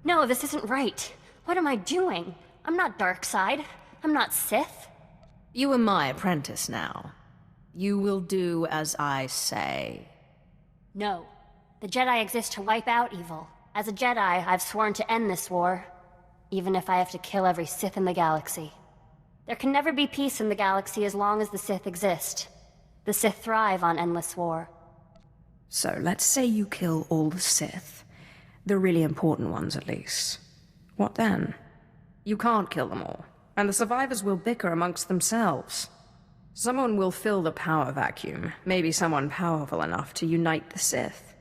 No, this isn't right. What am I doing? I'm not dark side. I'm not Sith. You are my apprentice now. You will do as I say. No. The Jedi exist to wipe out evil. As a Jedi, I've sworn to end this war. Even if I have to kill every Sith in the galaxy. There can never be peace in the galaxy as long as the Sith exist. The Sith thrive on endless war. So let's say you kill all the Sith. The really important ones, at least. What then? You can't kill them all, and the survivors will bicker amongst themselves. Someone will fill the power vacuum, maybe someone powerful enough to unite the Sith.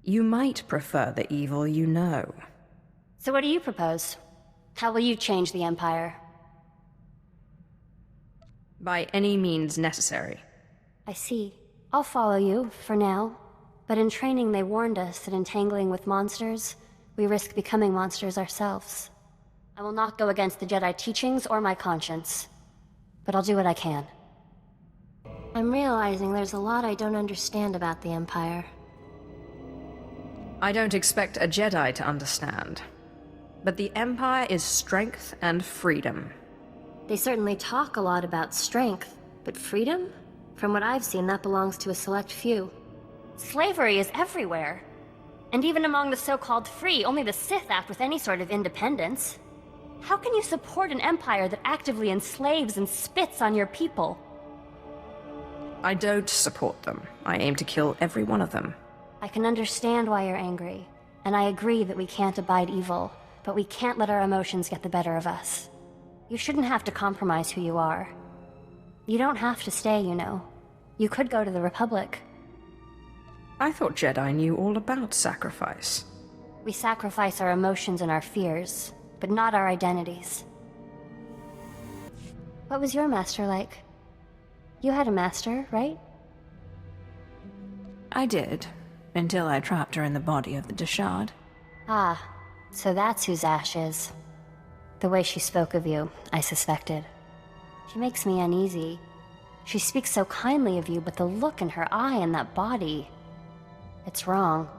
You might prefer the evil you know. So what do you propose? How will you change the Empire? By any means necessary. I see. I'll follow you, for now. But in training they warned us that entangling with monsters, we risk becoming monsters ourselves. I will not go against the Jedi teachings or my conscience. But I'll do what I can. I'm realizing there's a lot I don't understand about the Empire. I don't expect a Jedi to understand. But the Empire is strength and freedom. They certainly talk a lot about strength, but freedom? From what I've seen, that belongs to a select few. Slavery is everywhere. And even among the so-called free, only the Sith act with any sort of independence. How can you support an empire that actively enslaves and spits on your people? I don't support them. I aim to kill every one of them. I can understand why you're angry, and I agree that we can't abide evil, but we can't let our emotions get the better of us. You shouldn't have to compromise who you are. You don't have to stay, you know. You could go to the Republic. I thought Jedi knew all about sacrifice. We sacrifice our emotions and our fears, but not our identities. What was your master like? You had a master, right? I did, until I trapped her in the body of the Deshard. Ah, so that's whose Ash is. The way she spoke of you, I suspected. She makes me uneasy. She speaks so kindly of you, but the look in her eye and that body... It's wrong.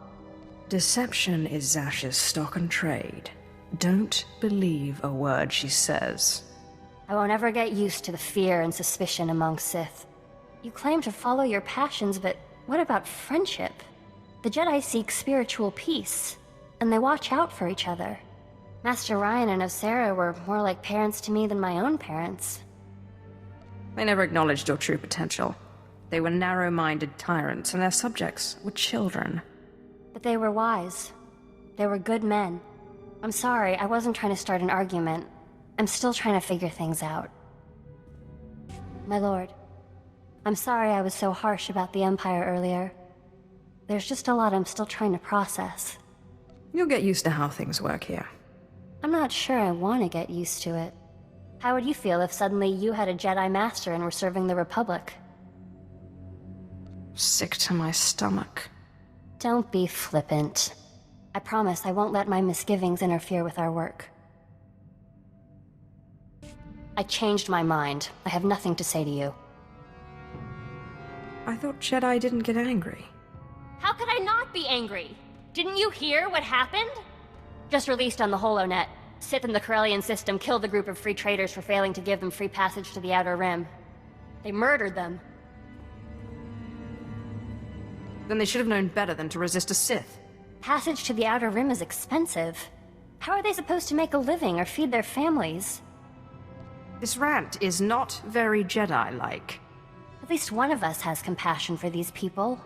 Deception is Zash's stock and trade. Don't believe a word she says. I won't ever get used to the fear and suspicion among Sith. You claim to follow your passions, but what about friendship? The Jedi seek spiritual peace, and they watch out for each other. Master Ryan and Osera were more like parents to me than my own parents. They never acknowledged your true potential. They were narrow-minded tyrants, and their subjects were children. But they were wise. They were good men. I'm sorry, I wasn't trying to start an argument. I'm still trying to figure things out. My lord, I'm sorry I was so harsh about the Empire earlier. There's just a lot I'm still trying to process. You'll get used to how things work here. I'm not sure I want to get used to it. How would you feel if suddenly you had a Jedi Master and were serving the Republic? Sick to my stomach. Don't be flippant. I promise I won't let my misgivings interfere with our work. I changed my mind. I have nothing to say to you. I thought Jedi didn't get angry. How could I not be angry? Didn't you hear what happened? Just released on the HoloNet. Sith in the Corellian system killed a group of free traders for failing to give them free passage to the Outer Rim. They murdered them. Then they should have known better than to resist a Sith. Passage to the Outer Rim is expensive. How are they supposed to make a living or feed their families? This rant is not very Jedi-like. At least one of us has compassion for these people.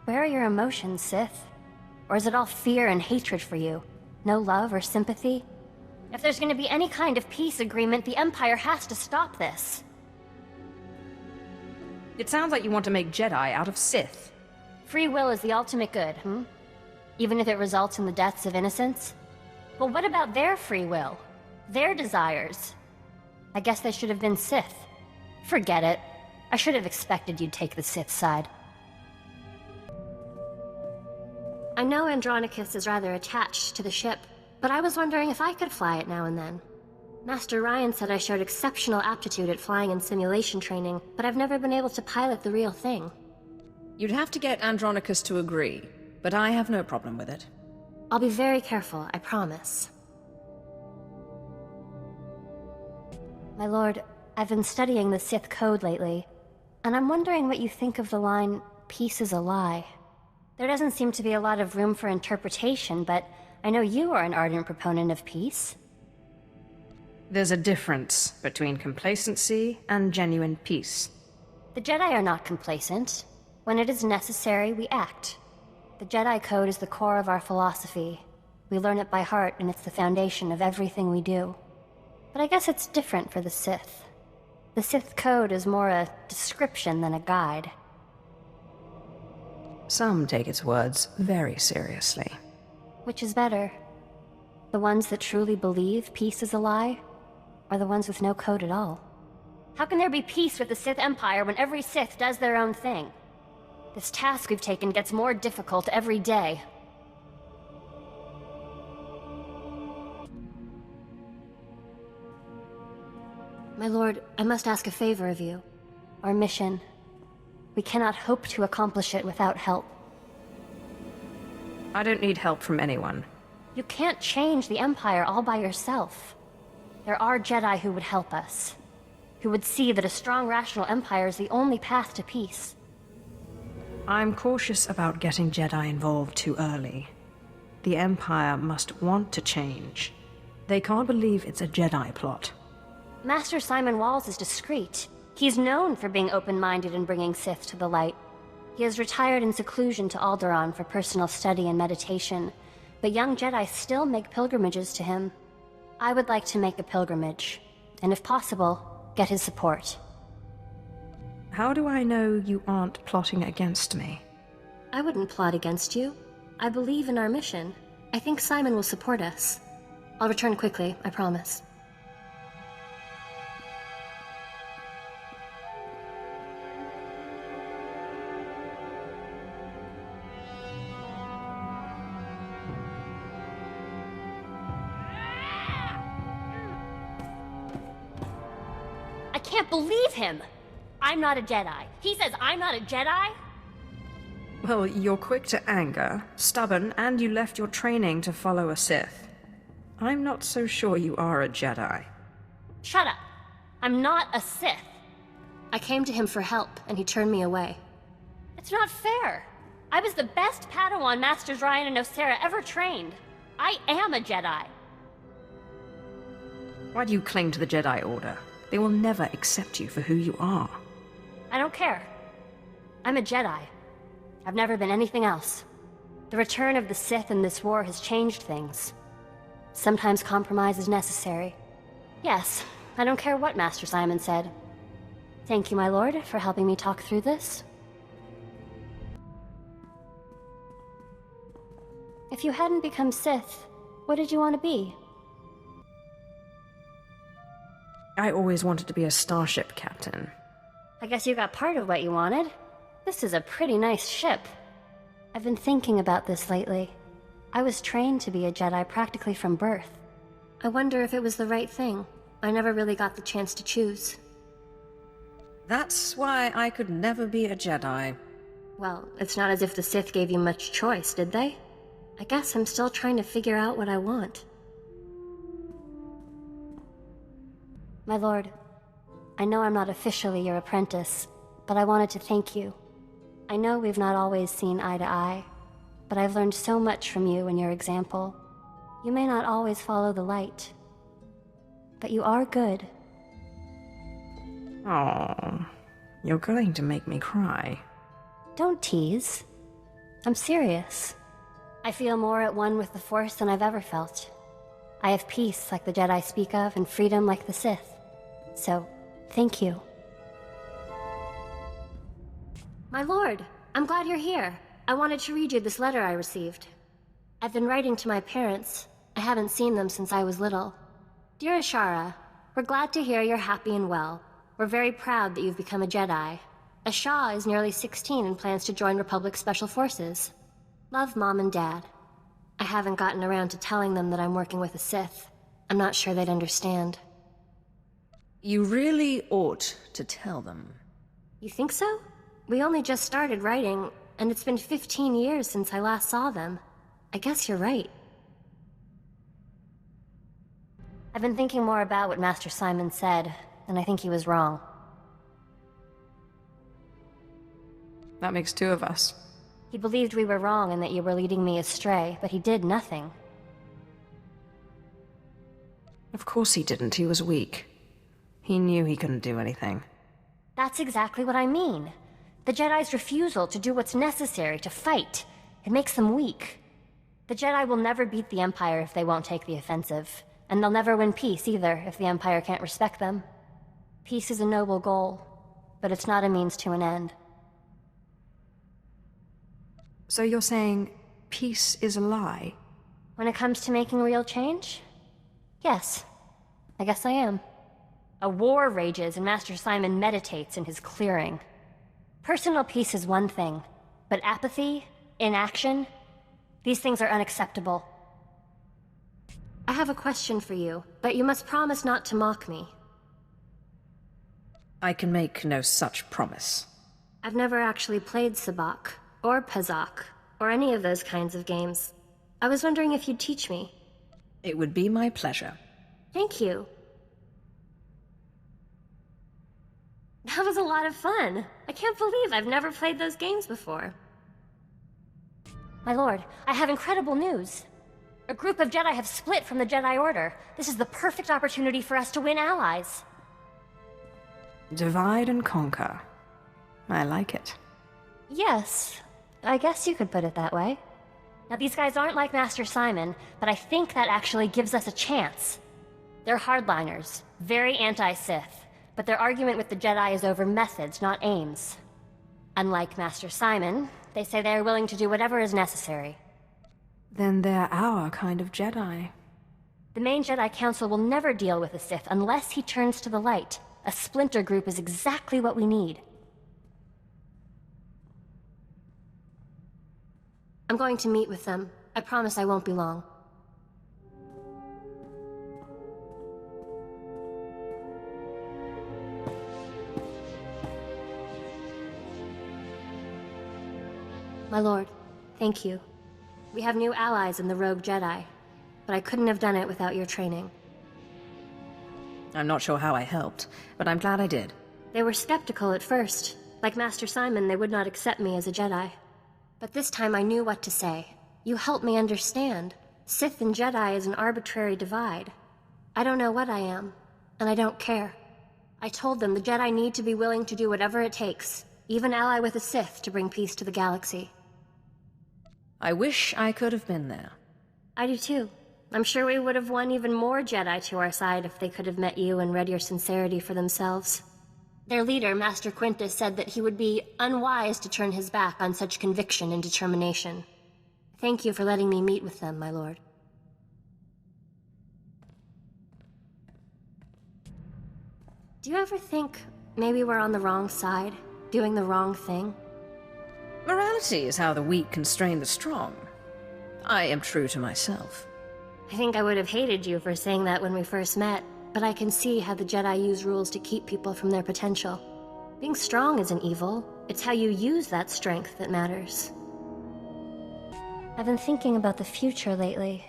Where are your emotions, Sith? Or is it all fear and hatred for you? No love or sympathy? If there's going to be any kind of peace agreement, the Empire has to stop this. It sounds like you want to make Jedi out of Sith. Free will is the ultimate good, Even if it results in the deaths of innocents? Well, what about their free will? Their desires? I guess they should have been Sith. Forget it. I should have expected you'd take the Sith side. I know Andronicus is rather attached to the ship, but I was wondering if I could fly it now and then. Master Ryan said I showed exceptional aptitude at flying in simulation training, but I've never been able to pilot the real thing. You'd have to get Andronicus to agree, but I have no problem with it. I'll be very careful, I promise. My lord, I've been studying the Sith code lately, and I'm wondering what you think of the line, "Peace is a lie." There doesn't seem to be a lot of room for interpretation, but I know you are an ardent proponent of peace. There's a difference between complacency and genuine peace. The Jedi are not complacent. When it is necessary, we act. The Jedi Code is the core of our philosophy. We learn it by heart, and it's the foundation of everything we do. But I guess it's different for the Sith. The Sith Code is more a description than a guide. Some take its words very seriously. Which is better? The ones that truly believe peace is a lie, or the ones with no code at all? How can there be peace with the Sith Empire when every Sith does their own thing? This task we've taken gets more difficult every day. My lord, I must ask a favor of you. Our mission. We cannot hope to accomplish it without help. I don't need help from anyone. You can't change the Empire all by yourself. There are Jedi who would help us. Who would see that a strong, rational Empire is the only path to peace. I'm cautious about getting Jedi involved too early. The Empire must want to change. They can't believe it's a Jedi plot. Master Simon Walls is discreet. He's known for being open-minded and bringing Sith to the light. He has retired in seclusion to Alderaan for personal study and meditation, but young Jedi still make pilgrimages to him. I would like to make a pilgrimage, and if possible, get his support. How do I know you aren't plotting against me? I wouldn't plot against you. I believe in our mission. I think Simon will support us. I'll return quickly, I promise. I can't believe him! I'm not a Jedi. He says I'm not a Jedi? Well, you're quick to anger, stubborn, and you left your training to follow a Sith. I'm not so sure you are a Jedi. Shut up. I'm not a Sith. I came to him for help, and he turned me away. It's not fair. I was the best Padawan Masters Ryan and Osera ever trained. I am a Jedi. Why do you cling to the Jedi Order? They will never accept you for who you are. I don't care. I'm a Jedi. I've never been anything else. The return of the Sith in this war has changed things. Sometimes compromise is necessary. Yes, I don't care what Master Simon said. Thank you, my lord, for helping me talk through this. If you hadn't become Sith, what did you want to be? I always wanted to be a starship captain. I guess you got part of what you wanted. This is a pretty nice ship. I've been thinking about this lately. I was trained to be a Jedi practically from birth. I wonder if it was the right thing. I never really got the chance to choose. That's why I could never be a Jedi. Well, it's not as if the Sith gave you much choice, did they? I guess I'm still trying to figure out what I want. My lord, I know I'm not officially your apprentice, but I wanted to thank you. I know we've not always seen eye to eye, but I've learned so much from you and your example. You may not always follow the light, but you are good. Oh, you're going to make me cry. Don't tease. I'm serious. I feel more at one with the Force than I've ever felt. I have peace like the Jedi speak of, and freedom like the Sith. So, thank you. My lord, I'm glad you're here. I wanted to read you this letter I received. I've been writing to my parents. I haven't seen them since I was little. Dear Ashara, we're glad to hear you're happy and well. We're very proud that you've become a Jedi. Ashara is nearly 16 and plans to join Republic Special Forces. Love, Mom and Dad. I haven't gotten around to telling them that I'm working with a Sith. I'm not sure they'd understand. You really ought to tell them. You think so? We only just started writing, and it's been 15 years since I last saw them. I guess you're right. I've been thinking more about what Master Simon said, and I think he was wrong. That makes two of us. He believed we were wrong and that you were leading me astray, but he did nothing. Of course he didn't. He was weak. He knew he couldn't do anything. That's exactly what I mean. The Jedi's refusal to do what's necessary to fight. It makes them weak. The Jedi will never beat the Empire if they won't take the offensive. And they'll never win peace either if the Empire can't respect them. Peace is a noble goal, but it's not a means to an end. So you're saying peace is a lie? When it comes to making real change? Yes. I guess I am. A war rages and Master Simon meditates in his clearing. Personal peace is one thing, but apathy, inaction, these things are unacceptable. I have a question for you, but you must promise not to mock me. I can make no such promise. I've never actually played Sabacc, or Pazak, or any of those kinds of games. I was wondering if you'd teach me. It would be my pleasure. Thank you. That was a lot of fun. I can't believe I've never played those games before. My lord, I have incredible news. A group of Jedi have split from the Jedi Order. This is the perfect opportunity for us to win allies. Divide and conquer. I like it. Yes, I guess you could put it that way. Now, these guys aren't like Master Simon, but I think that actually gives us a chance. They're hardliners, very anti-Sith, but their argument with the Jedi is over methods, not aims. Unlike Master Simon, they say they are willing to do whatever is necessary. Then they're our kind of Jedi. The main Jedi Council will never deal with the Sith unless he turns to the light. A splinter group is exactly what we need. I'm going to meet with them. I promise I won't be long. My lord, thank you. We have new allies in the Rogue Jedi, but I couldn't have done it without your training. I'm not sure how I helped, but I'm glad I did. They were skeptical at first. Like Master Simon, they would not accept me as a Jedi. But this time I knew what to say. You helped me understand. Sith and Jedi is an arbitrary divide. I don't know what I am, and I don't care. I told them the Jedi need to be willing to do whatever it takes, even ally with a Sith to bring peace to the galaxy. I wish I could have been there. I do too. I'm sure we would have won even more Jedi to our side if they could have met you and read your sincerity for themselves. Their leader, Master Quintus, said that he would be unwise to turn his back on such conviction and determination. Thank you for letting me meet with them, my lord. Do you ever think maybe we're on the wrong side, doing the wrong thing? Morality is how the weak constrain the strong. I am true to myself. I think I would have hated you for saying that when we first met, but I can see how the Jedi use rules to keep people from their potential. Being strong isn't evil. It's how you use that strength that matters. I've been thinking about the future lately.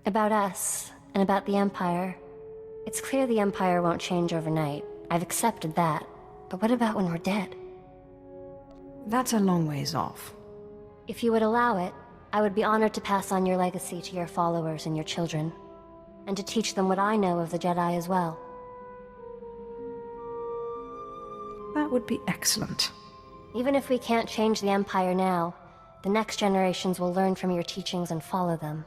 About us, and about the Empire. It's clear the Empire won't change overnight. I've accepted that. But what about when we're dead? That's a long ways off. If you would allow it, I would be honored to pass on your legacy to your followers and your children, and to teach them what I know of the Jedi as well. That would be excellent. Even if we can't change the Empire now, the next generations will learn from your teachings and follow them.